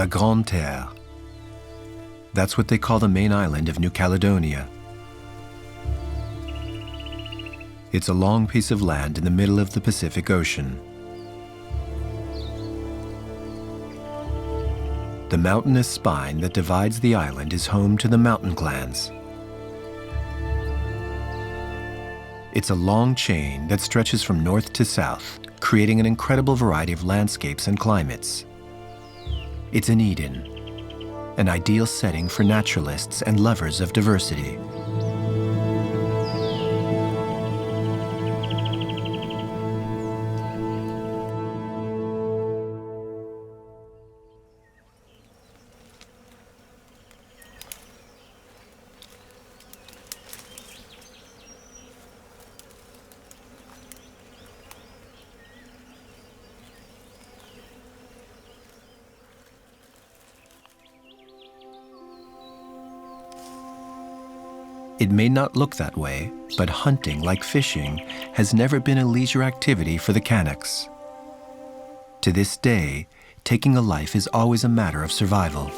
La Grande Terre. That's what they call the main island of New Caledonia. It's a long piece of land in the middle of the Pacific Ocean. The mountainous spine that divides the island is home to the mountain clans. It's a long chain that stretches from north to south, creating an incredible variety of landscapes and climates. It's an Eden, an ideal setting for naturalists and lovers of diversity. It may not look that way, but hunting, like fishing, has never been a leisure activity for the Kanaks. To this day, taking a life is always a matter of survival.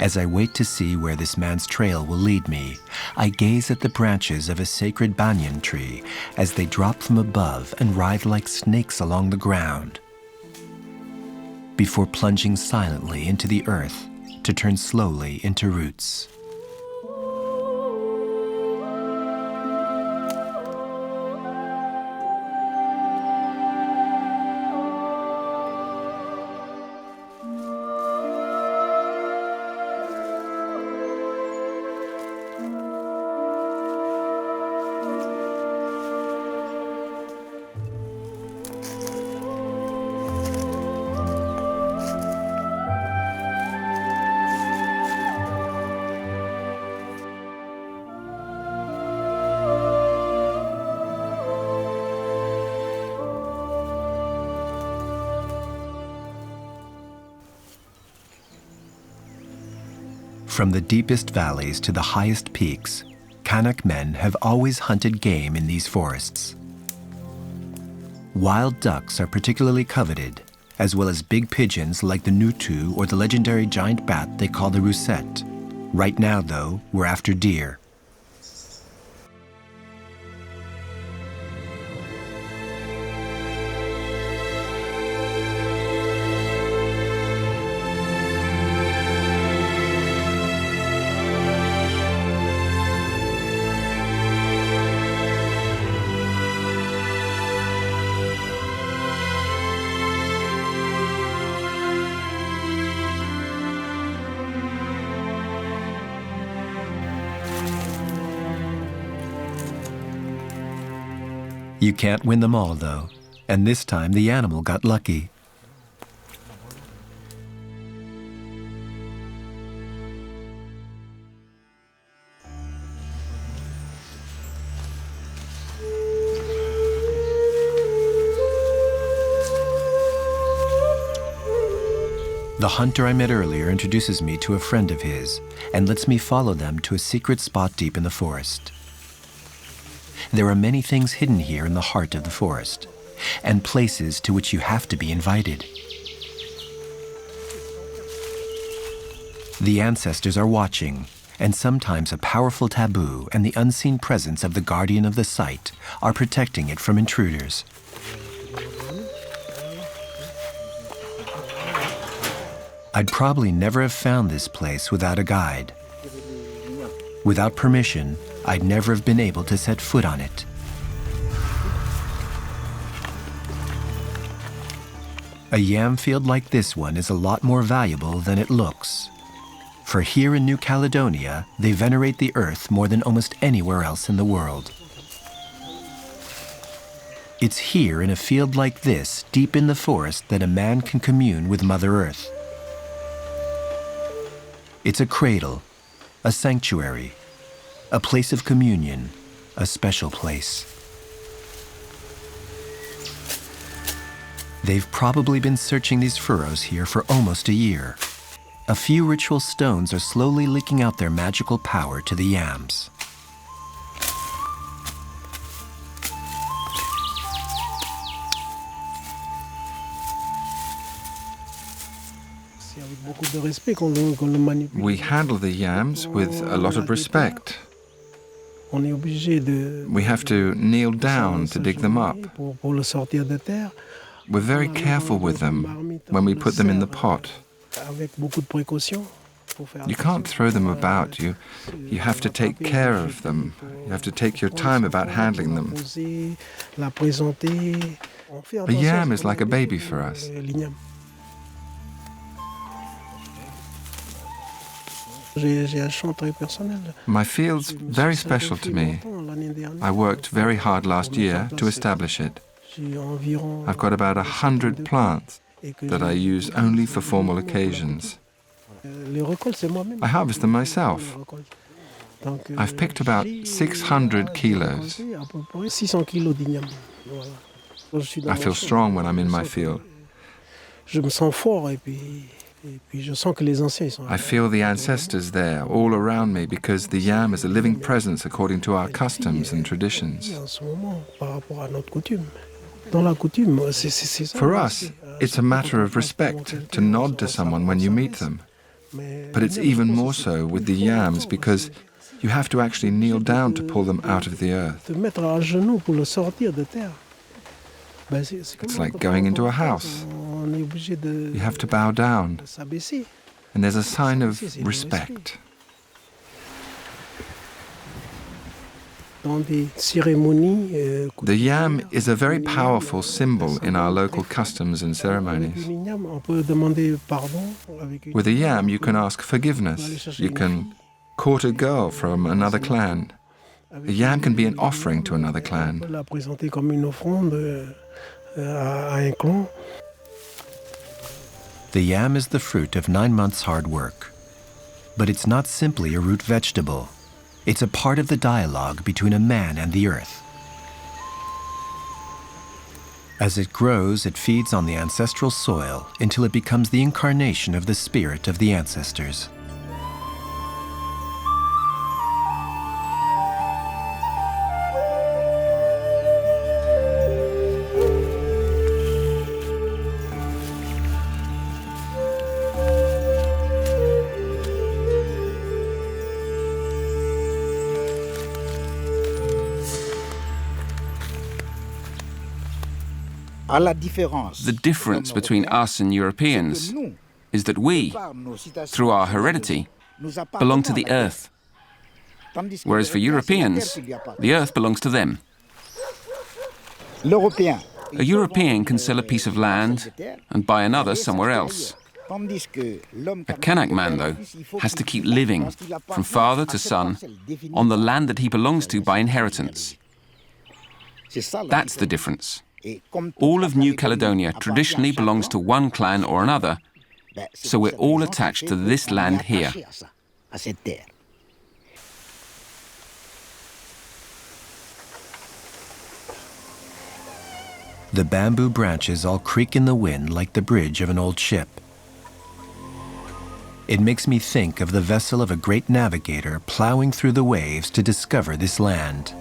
As I wait to see where this man's trail will lead me, I gaze at the branches of a sacred banyan tree as they drop from above and writhe like snakes along the ground, before plunging silently into the earth to turn slowly into roots. From the deepest valleys to the highest peaks, Kanak men have always hunted game in these forests. Wild ducks are particularly coveted, as well as big pigeons like the Notou or the legendary giant bat they call the Roussette. Right now, though, we're after deer. You can't win them all, though, and this time the animal got lucky. The hunter I met earlier introduces me to a friend of his and lets me follow them to a secret spot deep in the forest. There are many things hidden here in the heart of the forest, and places to which you have to be invited. The ancestors are watching, and sometimes a powerful taboo and the unseen presence of the guardian of the site are protecting it from intruders. I'd probably never have found this place without a guide. Without permission, I'd never have been able to set foot on it. A yam field like this one is a lot more valuable than it looks. For here in New Caledonia, they venerate the earth more than almost anywhere else in the world. It's here in a field like this, deep in the forest, that a man can commune with Mother Earth. It's a cradle, a sanctuary, a place of communion, a special place. They've probably been searching these furrows here for almost a year. A few ritual stones are slowly leaking out their magical power to the yams. We handle the yams with a lot of respect. We have to kneel down to dig them up. We're very careful with them when we put them in the pot. You can't throw them about. You have to take care of them. You have to take your time about handling them. A yam is like a baby for us. My field's very special to me. I worked very hard last year to establish it. I've got about 100 plants that I use only for formal occasions. I harvest them myself. I've picked about 600 kilos. I feel strong when I'm in my field. I feel the ancestors there, all around me, because the yam is a living presence according to our customs and traditions. For us, it's a matter of respect to nod to someone when you meet them. But it's even more so with the yams because you have to actually kneel down to pull them out of the earth. It's like going into a house. You have to bow down, and there's a sign of respect. The yam is a very powerful symbol in our local customs and ceremonies. With a yam, you can ask forgiveness. You can court a girl from another clan. A yam can be an offering to another clan. The yam is the fruit of 9 months' hard work. But it's not simply a root vegetable. It's a part of the dialogue between a man and the earth. As it grows, it feeds on the ancestral soil until it becomes the incarnation of the spirit of the ancestors. The difference between us and Europeans is that we, through our heredity, belong to the earth, whereas for Europeans, the earth belongs to them. A European can sell a piece of land and buy another somewhere else. A Kanak man, though, has to keep living from father to son on the land that he belongs to by inheritance. That's the difference. All of New Caledonia traditionally belongs to one clan or another, so we're all attached to this land here. The bamboo branches all creak in the wind like the bridge of an old ship. It makes me think of the vessel of a great navigator plowing through the waves to discover this land.